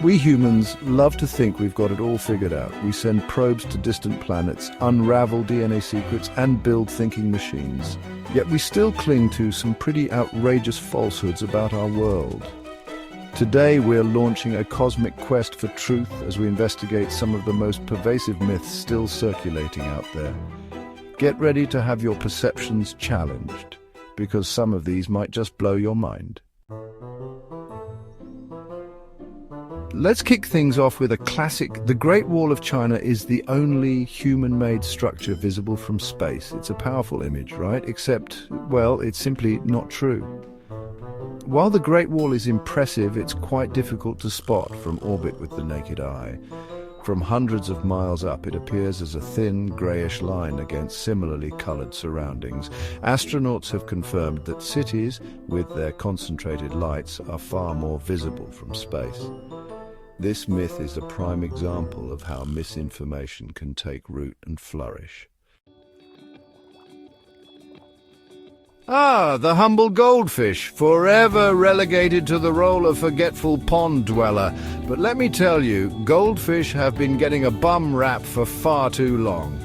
We humans love to think we've got it all figured out. We send probes to distant planets, unravel DNA secrets, and build thinking machines. Yet we still cling to some pretty outrageous falsehoods about our world. Today we're launching a cosmic quest for truth as we investigate some of the most pervasive myths still circulating out there. Get ready to have your perceptions challenged, because some of these might just blow your mind. Let's kick things off with a classic. The Great Wall of China is the only human-made structure visible from space. It's a powerful image, right? Except, well, it's simply not true. While the Great Wall is impressive, it's quite difficult to spot from orbit with the naked eye. From hundreds of miles up, it appears as a thin, greyish line against similarly coloured surroundings. Astronauts have confirmed that cities, with their concentrated lights, are far more visible from space. This myth is a prime example of how misinformation can take root and flourish. Ah, the humble goldfish, forever relegated to the role of forgetful pond dweller. But let me tell you, goldfish have been getting a bum rap for far too long.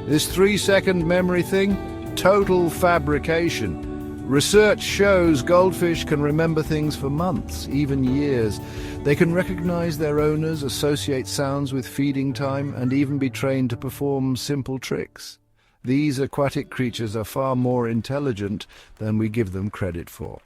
This 3-second memory thing? Total fabrication. Research shows goldfish can remember things for months, even years. They can recognize their owners, associate sounds with feeding time, and even be trained to perform simple tricks. These aquatic creatures are far more intelligent than we give them credit for.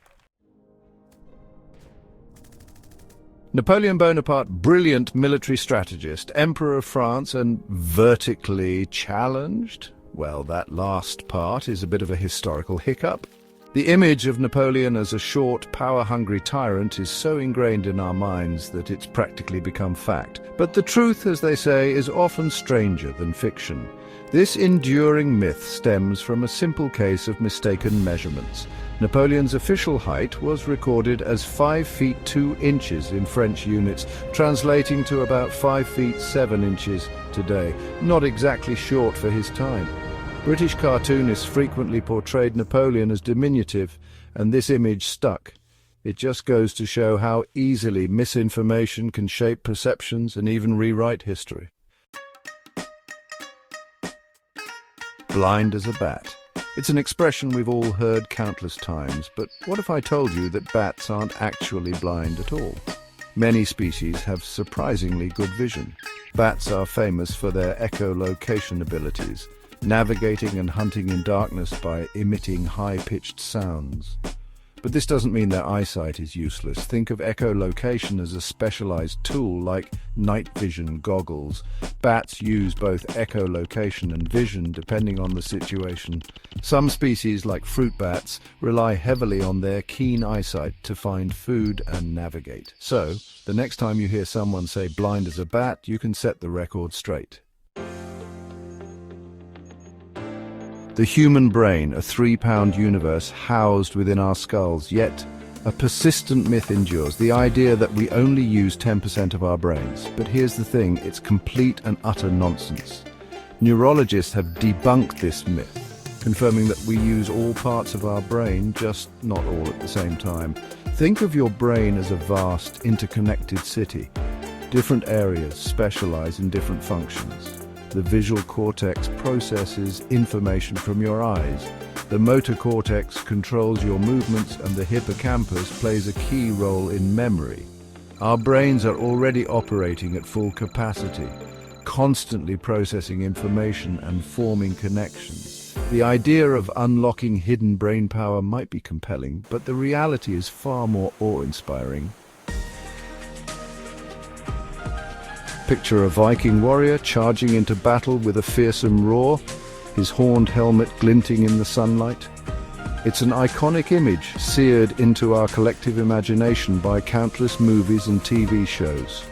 Napoleon Bonaparte, brilliant military strategist, Emperor of France, and vertically challenged? Well, that last part is a bit of a historical hiccup. The image of Napoleon as a short, power-hungry tyrant is so ingrained in our minds that it's practically become fact. But the truth, as they say, is often stranger than fiction. This enduring myth stems from a simple case of mistaken measurements. Napoleon's official height was recorded as 5 feet 2 inches in French units, translating to about 5 feet 7 inches today. Not exactly short for his time. British cartoonists frequently portrayed Napoleon as diminutive, and this image stuck. It just goes to show how easily misinformation can shape perceptions and even rewrite history. Blind as a bat. It's an expression we've all heard countless times, but what if I told you that bats aren't actually blind at all? Many species have surprisingly good vision. Bats are famous for their echolocation abilities, navigating and hunting in darkness by emitting high-pitched sounds. But this doesn't mean their eyesight is useless. Think of echolocation as a specialized tool like night vision goggles. Bats use both echolocation and vision depending on the situation. Some species, like fruit bats, rely heavily on their keen eyesight to find food and navigate. So, the next time you hear someone say blind as a bat, you can set the record straight. The human brain, a 3-pound universe housed within our skulls, yet a persistent myth endures, the idea that we only use 10% of our brains. But here's the thing, it's complete and utter nonsense. Neurologists have debunked this myth, confirming that we use all parts of our brain, just not all at the same time. Think of your brain as a vast, interconnected city. Different areas specialize in different functions. The visual cortex processes information from your eyes. The motor cortex controls your movements, and the hippocampus plays a key role in memory. Our brains are already operating at full capacity, constantly processing information and forming connections. The idea of unlocking hidden brain power might be compelling, but the reality is far more awe-inspiring. Picture a Viking warrior charging into battle with a fearsome roar, his horned helmet glinting in the sunlight. It's an iconic image seared into our collective imagination by countless movies and TV shows.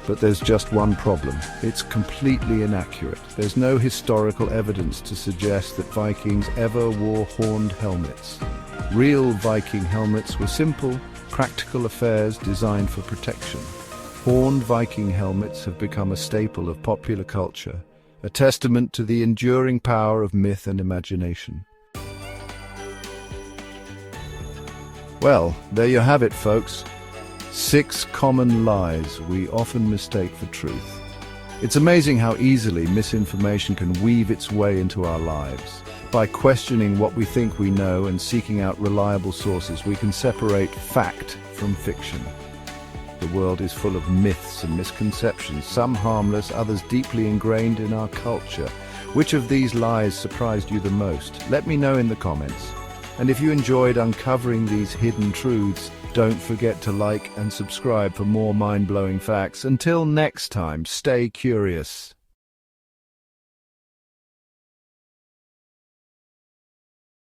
But there's just one problem. It's completely inaccurate. There's no historical evidence to suggest that Vikings ever wore horned helmets. Real Viking helmets were simple, practical affairs designed for protection. Horned Viking helmets have become a staple of popular culture, a testament to the enduring power of myth and imagination. Well, there you have it, folks. 6 common lies we often mistake for truth. It's amazing how easily misinformation can weave its way into our lives. By questioning what we think we know and seeking out reliable sources, we can separate fact from fiction. The world is full of myths and misconceptions, some harmless, others deeply ingrained in our culture. Which of these lies surprised you the most? Let me know in the comments. And if you enjoyed uncovering these hidden truths, don't forget to like and subscribe for more mind-blowing facts. Until next time, stay curious.